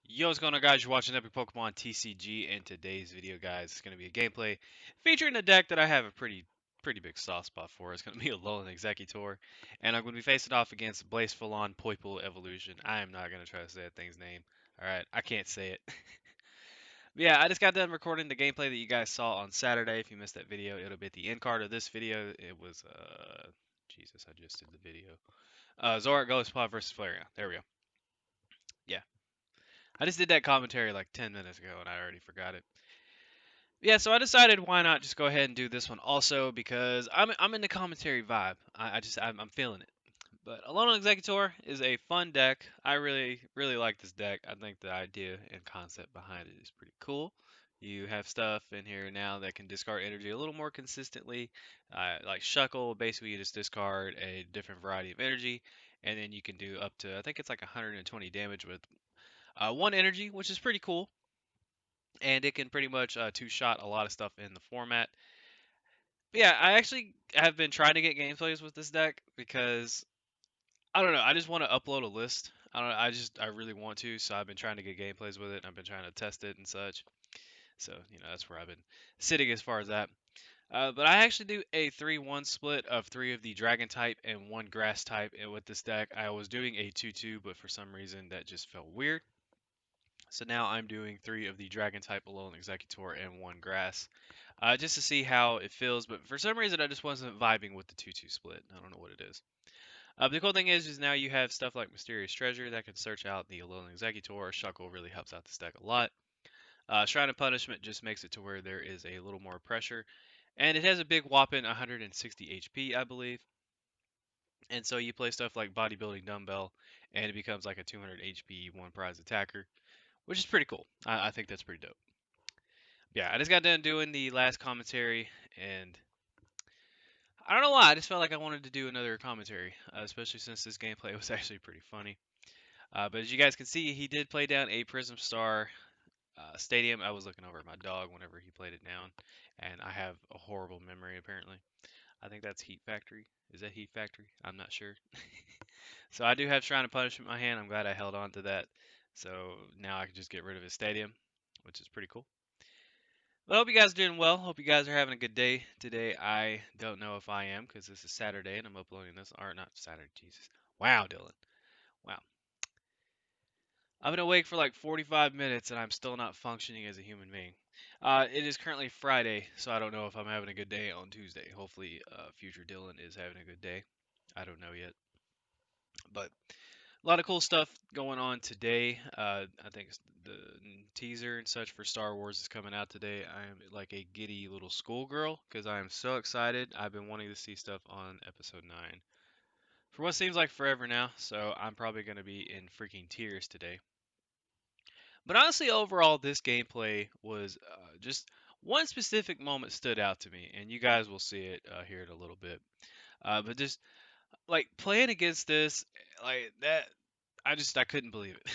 Yo, what's going on, guys? You're watching Epic Pokemon TCG, and today's video, guys, is going to be a gameplay featuring a deck that I have a pretty big soft spot for. It's going to be a Alolan Executor, and I'm going to be facing off against Blacephalon Poipole Evolution. I am not going to try to say that thing's name. All right, I can't say it. Yeah, I just got done recording the gameplay that you guys saw on Saturday. If you missed that video, it'll be at the end card of this video. It was Jesus, I just did the video. Zorak Ghost versus Flareon. There we go. Yeah, I just did that commentary like 10 minutes ago, and I already forgot it. Yeah, so I decided why not just go ahead and do this one also because I'm in the commentary vibe. I'm feeling it. But Alolan Executor is a fun deck. I really like this deck. I think the idea and concept behind it is pretty cool. You have stuff in here now that can discard energy a little more consistently. Like Shuckle, basically you just discard a different variety of energy, and then you can do up to I think it's like 120 damage with one energy, which is pretty cool. And it can pretty much two-shot a lot of stuff in the format. But yeah, I actually have been trying to get gameplays with this deck because I don't know. I just want to upload a list. I don't know. I really want to. So I've been trying to get gameplays with it. And I've been trying to test it and such. So that's where I've been sitting as far as that. But I actually do a 3-1 split of three of the dragon type and one grass type. And with this deck, I was doing a 2-2, but for some reason that just felt weird. So now I'm doing three of the dragon type Alolan Executor and one grass, just to see how it feels. But for some reason, I just wasn't vibing with the 2-2 split. I don't know what it is. The cool thing is now you have stuff like Mysterious Treasure that can search out the Alolan Executor. Shuckle really helps out this deck a lot. Shrine of Punishment just makes it to where there is a little more pressure. And it has a big whopping 160 HP, I believe. And so you play stuff like Bodybuilding Dumbbell, and it becomes like a 200 HP one prize attacker, which is pretty cool. I think that's pretty dope. Yeah, I just got done doing the last commentary, and I don't know why. I just felt like I wanted to do another commentary, especially since this gameplay was actually pretty funny. But as you guys can see, he did play down a Prism Star Stadium. I was looking over at my dog whenever he played it down, and I have a horrible memory apparently. I think that's Heat Factory. Is that Heat Factory? I'm not sure. So I do have Shrine of Punishment in my hand. I'm glad I held on to that. So now I can just get rid of his stadium, which is pretty cool. Well, I hope you guys are doing well. Hope you guys are having a good day today. I don't know if I am because this is Saturday and I'm uploading this. Or not Saturday, Jesus. Wow, Dylan. Wow. I've been awake for like 45 minutes and I'm still not functioning as a human being. It is currently Friday, so I don't know if I'm having a good day on Tuesday. Hopefully, future Dylan is having a good day. I don't know yet. But a lot of cool stuff going on today. I think the teaser and such for Star Wars is coming out today. I am like a giddy little schoolgirl because I am so excited. I've been wanting to see stuff on Episode 9 for what seems like forever now, so I'm probably going to be in freaking tears today. But honestly, overall, this gameplay was just one specific moment stood out to me, and you guys will see it here in a little bit. But just like playing against this, like that, I couldn't believe it.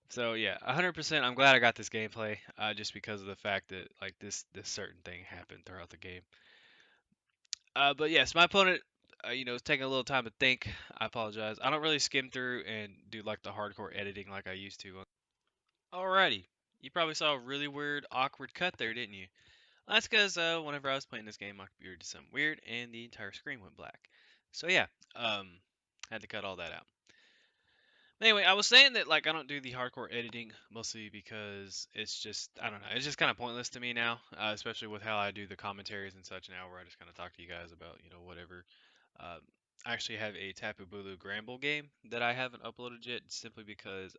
So yeah, 100%. I'm glad I got this gameplay, just because of the fact that like this certain thing happened throughout the game. But yes, my opponent, is taking a little time to think. I apologize. I don't really skim through and do like the hardcore editing like I used to. Alrighty, you probably saw a really weird, awkward cut there, didn't you? That's because whenever I was playing this game, my computer did something weird and the entire screen went black. So yeah, had to cut all that out. Anyway, I was saying that like I don't do the hardcore editing mostly because it's just I don't know, it's just kind of pointless to me now, especially with how I do the commentaries and such now, where I just kind of talk to you guys about whatever. Uh, I actually have a Tapu Bulu Gramble game that I haven't uploaded yet, simply because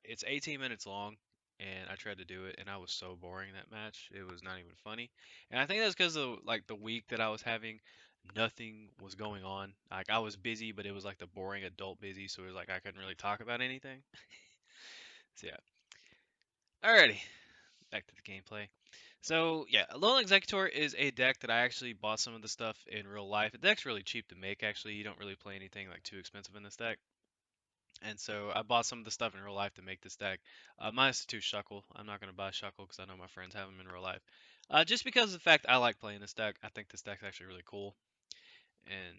it's 18 minutes long, and I tried to do it, and I was so boring that match. It was not even funny, and I think that's because of like the week that I was having nothing was going on. Like I was busy, but it was like the boring adult busy, so it was like I couldn't really talk about anything. So yeah. Alrighty, back to the gameplay. So yeah, Alolan Executor is a deck that I actually bought some of the stuff in real life. The deck's really cheap to make actually. You don't really play anything like too expensive in this deck. And so I bought some of the stuff in real life to make this deck. Minus the two Shuckle. I'm not going to buy Shuckle because I know my friends have them in real life. Just because of the fact I like playing this deck. I think this deck's actually really cool. And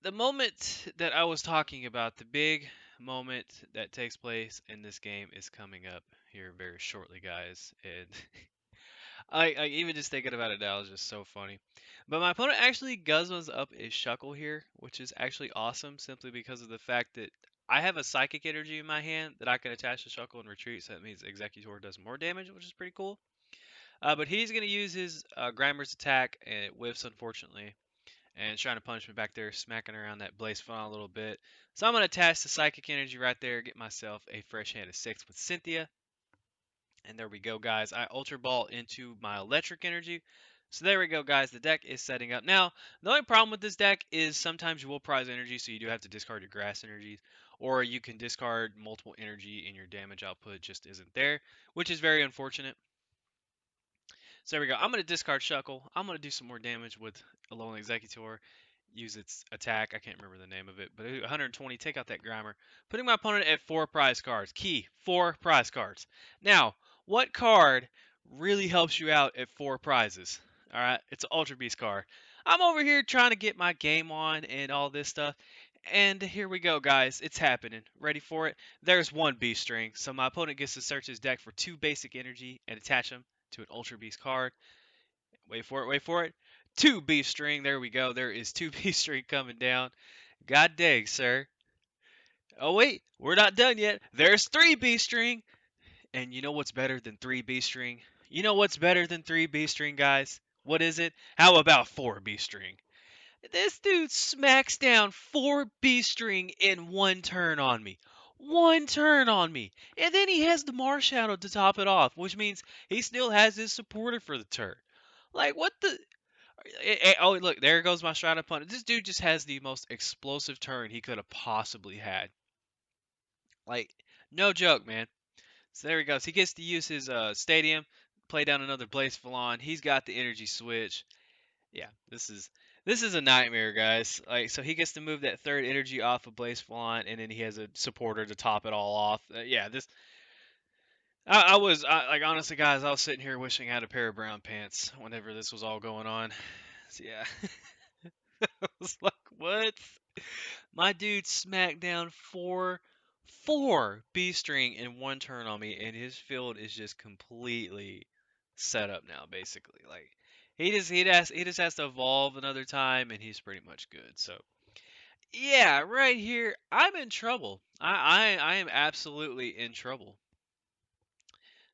the moment that I was talking about, the big moment that takes place in this game is coming up here very shortly, guys. And I even just thinking about it now is just so funny. But my opponent actually guzzles up a Shuckle here, which is actually awesome simply because of the fact that I have a Psychic Energy in my hand that I can attach to Shuckle and retreat, so that means Executor does more damage, which is pretty cool. But he's going to use his Grimer's attack, and it whiffs, unfortunately, and trying to punish me back there, smacking around that Blacephalon a little bit. So I'm going to attach the Psychic Energy right there, get myself a fresh hand of 6 with Cynthia. And there we go, guys. I Ultra Ball into my Electric Energy. So there we go, guys. The deck is setting up. Now, the only problem with this deck is sometimes you will prize energy, so you do have to discard your grass energies. Or you can discard multiple energy and your damage output just isn't there, which is very unfortunate. So there we go. I'm going to discard Shuckle. I'm going to do some more damage with Alolan Executor. Use its attack. I can't remember the name of it, but 120. Take out that Grimer. Putting my opponent at 4 prize cards. Key, 4 prize cards. Now, what card really helps you out at 4 prizes? All right, it's an Ultra Beast card. I'm over here trying to get my game on and all this stuff. And here we go, guys. It's happening. Ready for it? There's one Beast String. So my opponent gets to search his deck for 2 basic energy and attach them to an Ultra Beast card. Wait for it, wait for it. 2 Beast String. There we go. There is 2 Beast String coming down. God dang, sir. Oh, wait. We're not done yet. There's 3 Beast String. And you know what's better than 3 Beast String? You know what's better than 3 Beast String, guys? What is it? How about 4 Beast String? This dude smacks down 4 Beast String in one turn on me. One turn on me. And then he has the Marshadow to top it off, which means he still has his supporter for the turn. Like, what the? Oh, look, there goes my Shroud Opponent. This dude just has the most explosive turn he could have possibly had. Like, no joke, man. So there he goes. He gets to use his stadium, play down another Blacephalon. He's got the energy switch. Yeah, this is a nightmare, guys. Like, so he gets to move that third energy off of Blacephalon, and then he has a supporter to top it all off. Yeah, this. Like, honestly, guys, I was sitting here wishing I had a pair of brown pants whenever this was all going on. So, yeah, I was like, what? My dude smacked down four B string in one turn on me, and his field is just completely set up now. Basically, like he just has to evolve another time, and he's pretty much good. So yeah, right here, I'm in trouble. I am absolutely in trouble.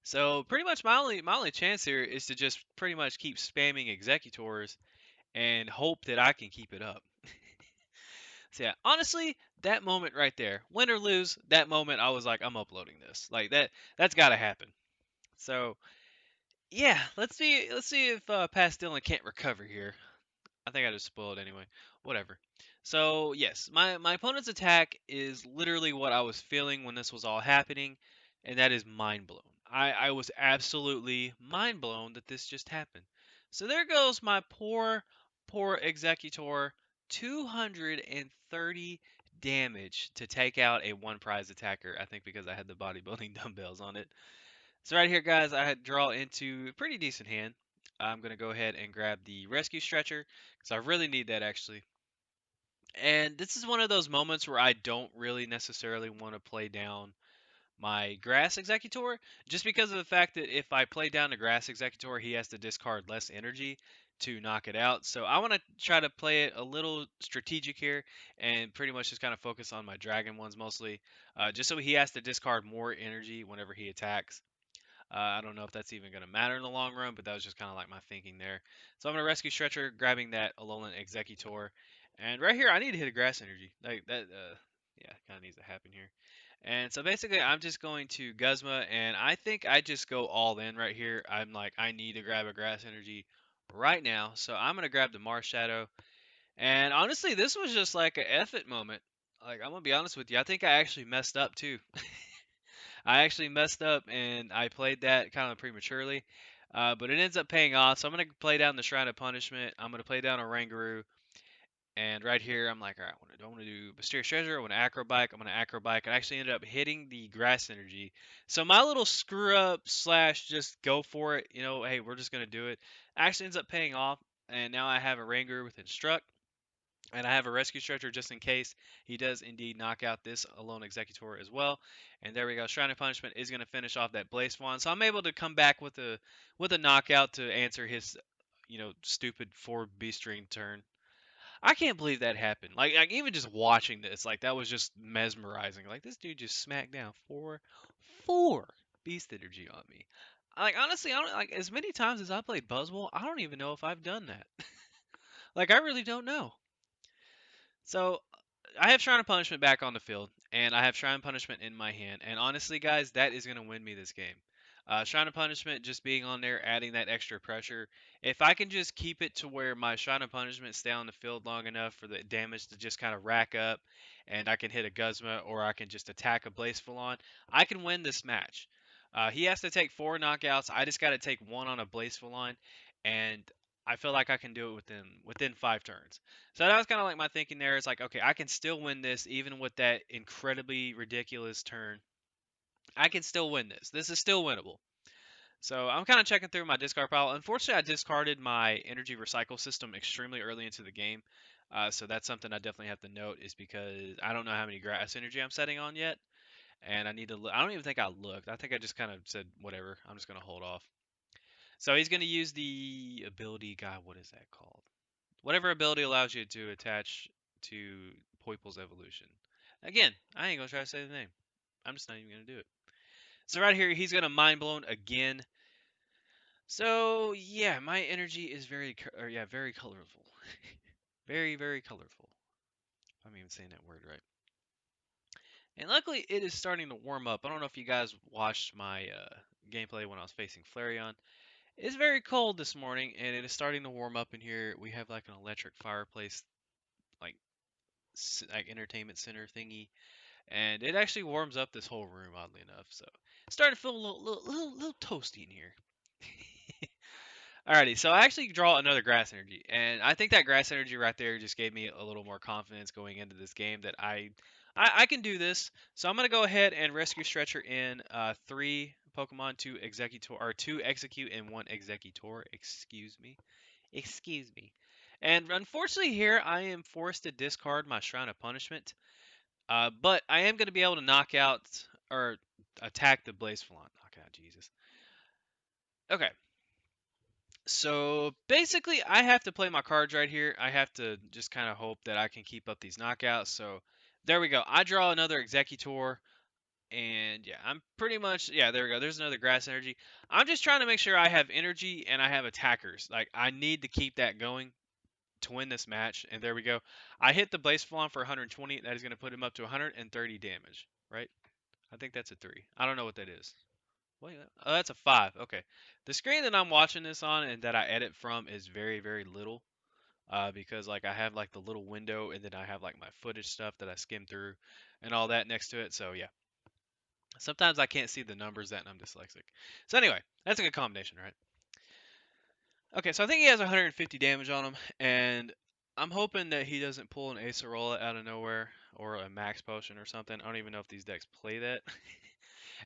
So pretty much my only chance here is to just pretty much keep spamming executors and hope that I can keep it up. So yeah, honestly, that moment right there, win or lose, that moment I was like, I'm uploading this. Like that's got to happen. So yeah, let's see if Past Dylan can't recover here. I think I just spoiled anyway. Whatever. So yes, my opponent's attack is literally what I was feeling when this was all happening, and that is mind blown. I was absolutely mind blown that this just happened. So there goes my poor executor, 230 damage to take out a one prize attacker. I think because I had the bodybuilding dumbbells on it. So right here, guys, I had draw into a pretty decent hand. I'm gonna go ahead and grab the rescue stretcher because I really need that actually. And this is one of those moments where I don't really necessarily want to play down my grass executor just because of the fact that if I play down the grass executor, he has to discard less energy to knock it out. So I want to try to play it a little strategic here and pretty much just kind of focus on my dragon ones mostly, just so he has to discard more energy whenever he attacks. I don't know if that's even going to matter in the long run, but that was just kind of like my thinking there. So I'm going to rescue Stretcher, grabbing that Alolan Executor. And right here, I need to hit a grass energy. Like that, yeah, kind of needs to happen here. And so basically, I'm just going to Guzma, and I think I just go all in right here. I'm like, I need to grab a grass energy right now. So I'm going to grab the Marshadow. And honestly, this was just like a F it moment. Like, I'm going to be honest with you. I think I actually messed up too. I actually messed up and I played that kind of prematurely, but it ends up paying off. So I'm gonna play down the Shrine of Punishment. I'm gonna play down a Rangaroo, and right here I'm like, all right, I want to do Mysterious Treasure. I want to Acrobike. I'm gonna Acrobike. I actually ended up hitting the Grass Energy. So my little screw up slash just go for it. Hey, we're just gonna do it. Actually ends up paying off, and now I have a Rangaroo with Instruct. And I have a rescue stretcher just in case he does indeed knock out this alone executor as well. And there we go. Shrine of Punishment is going to finish off that Blacephalon. So I'm able to come back with a knockout to answer his stupid 4 B string turn. I can't believe that happened. Like even just watching this, like that was just mesmerizing. Like this dude just smacked down four beast energy on me. Like honestly, I don't like as many times as I played Buzzwole, I don't even know if I've done that. Like I really don't know. So I have Shrine of Punishment back on the field, and I have Shrine of Punishment in my hand. And honestly, guys, that is going to win me this game. Shrine of Punishment just being on there, adding that extra pressure. If I can just keep it to where my Shrine of Punishment stay on the field long enough for the damage to just kind of rack up, and I can hit a Guzma or I can just attack a Blacephalon, I can win this match. He has to take 4 knockouts. I just got to take one on a Blacephalon, and I feel like I can do it within 5 turns. So that was kind of like my thinking there. It's like, okay, I can still win this even with that incredibly ridiculous turn. I can still win this. This is still winnable. So I'm kind of checking through my discard pile. Unfortunately, I discarded my energy recycle system extremely early into the game. So that's something I definitely have to note is because I don't know how many grass energy I'm setting on yet. And I need to look. I don't even think I looked. I think I just kind of said, whatever. I'm just going to hold off. So he's going to use the ability. God, what is that called? Whatever ability allows you to attach to Poiple's evolution. Again, I ain't gonna try to say the name. I'm just not even gonna do it. So right here, he's gonna mind blown again. So yeah, my energy is very colorful, very colorful. I'm even saying that word right. And luckily, it is starting to warm up. I don't know if you guys watched my gameplay when I was facing Flareon. It's very cold this morning, and it is starting to warm up in here. We have like an electric fireplace, like like entertainment center thingy, and it actually warms up this whole room oddly enough. So it's starting to feel a little toasty in here. Alrighty, so I actually draw another grass energy, and I think that grass energy right there just gave me a little more confidence going into this game that I can do this. So I'm gonna go ahead and rescue Stretcher in 3 Pokemon, 2 Executor, or 2 Execute and 1 Executor. Excuse me. And unfortunately here I am forced to discard my Shrine of Punishment. But I am going to be able to knock out or attack the Blacephalon. Knock out, Jesus. Okay, so basically, I have to play my cards right here. I have to just kind of hope that I can keep up these knockouts. So there we go. I draw another Executor, and yeah, I'm pretty much there we go. There's another Grass Energy. I'm just trying to make sure I have energy and I have attackers. Like I need to keep that going to win this match. And there we go. I hit the Blacephalon for 120. That is going to put him up to 130 damage, right? I think that's a 3. I don't know what that is. Wait, oh, that's a 5. Okay. The screen that I'm watching this on and that I edit from is very little. Because like I have like the little window and then I have like my footage stuff that I skim through and all that next to it. So yeah. Sometimes I can't see the numbers that and I'm dyslexic. So anyway, that's a good combination, right? Okay, so I think he has 150 damage on him, and I'm hoping that he doesn't pull an Acerola out of nowhere or a Max Potion or something. I don't even know if these decks play that.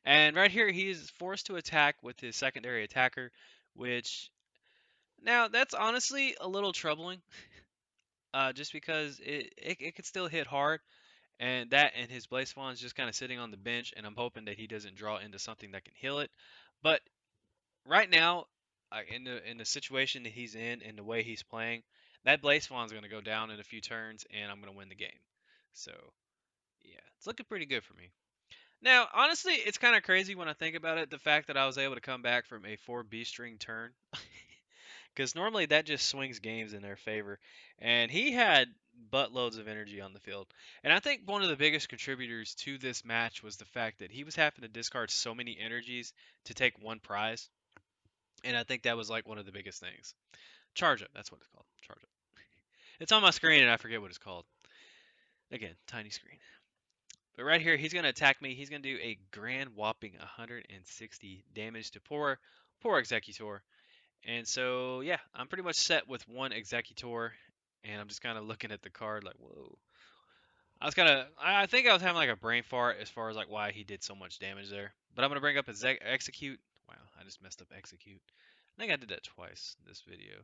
And right here, he's forced to attack with his secondary attacker, which now that's honestly a little troubling, just because it could still hit hard, and that and his Blacephalon is just kind of sitting on the bench, and I'm hoping that he doesn't draw into something that can heal it. But right now, in the situation that he's in and the way he's playing, that Blacephalon's going to go down in a few turns, and I'm going to win the game. So yeah, it's looking pretty good for me. Now, honestly, it's kind of crazy when I think about it, the fact that I was able to come back from a 4B string turn. Because normally that just swings games in their favor. And he had buttloads of energy on the field. And I think one of the biggest contributors to this match was the fact that he was having to discard so many energies to take one prize. And I think that was like one of the biggest things. Charge up, that's what it's called. Charge up. It's on my screen and I forget what it's called. Again, tiny screen. But right here, he's going to attack me. He's going to do a grand whopping 160 damage to poor Executor. And so, yeah, I'm pretty much set with one Executor. And I'm just kind of looking at the card like, whoa. I think I was having like a brain fart as far as like why he did so much damage there. But I'm going to bring up his Execute. Wow, I just messed up Execute. I think I did that twice in this video.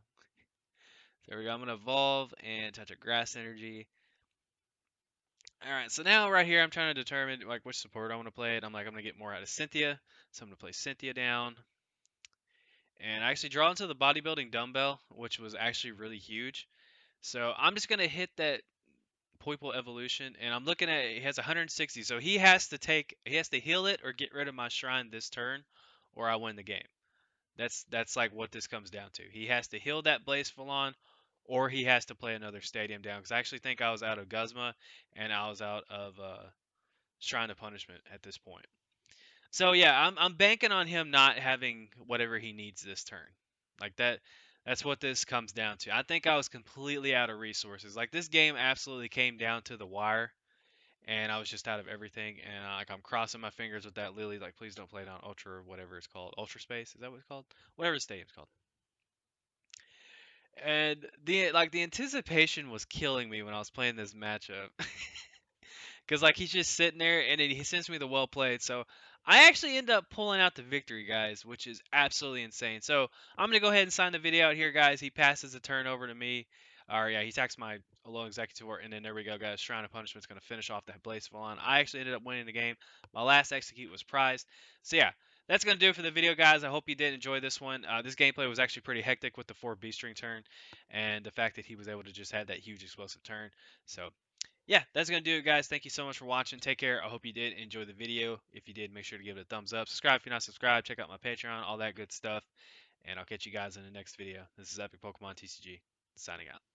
There we go. I'm gonna evolve and touch a grass energy. All right, so now right here, I'm trying to determine like which support I want to play. And I'm like, I'm gonna get more out of Cynthia, so I'm gonna play Cynthia down. And I actually draw into the bodybuilding dumbbell, which was actually really huge. So I'm just gonna hit that Poiple evolution, and I'm looking at it, he has 160, so he has to heal it or get rid of my shrine this turn, or I win the game. That's like what this comes down to. He has to heal that Blacephalon, or he has to play another stadium down. Because I actually think I was out of Guzma, and I was out of Shrine of Punishment at this point. So yeah, I'm banking on him not having whatever he needs this turn. Like that. That's what this comes down to. I think I was completely out of resources. Like this game absolutely came down to the wire, and I was just out of everything. And like I'm crossing my fingers with that Lily. Like please don't play it on Ultra or whatever it's called. Ultra Space, is that what it's called? Whatever the stadium's called. And the anticipation was killing me when I was playing this matchup. Because like he's just sitting there and then he sends me the well played. So I actually end up pulling out the victory, guys, which is absolutely insane. So I'm gonna go ahead and sign the video out here, guys. He passes the turn over to me. Or yeah, he attacks my Alone Executor, and then there we go, guys. Shrine of Punishment's gonna finish off that Blacephalon. I actually ended up winning the game. My last execute was prized. So yeah. That's going to do it for the video, guys. I hope you did enjoy this one. This gameplay was actually pretty hectic with the 4 B-string turn and the fact that he was able to just have that huge explosive turn. So yeah, that's going to do it, guys. Thank you so much for watching. Take care. I hope you did enjoy the video. If you did, make sure to give it a thumbs up. Subscribe if you're not subscribed. Check out my Patreon, all that good stuff. And I'll catch you guys in the next video. This is Epic Pokemon TCG, signing out.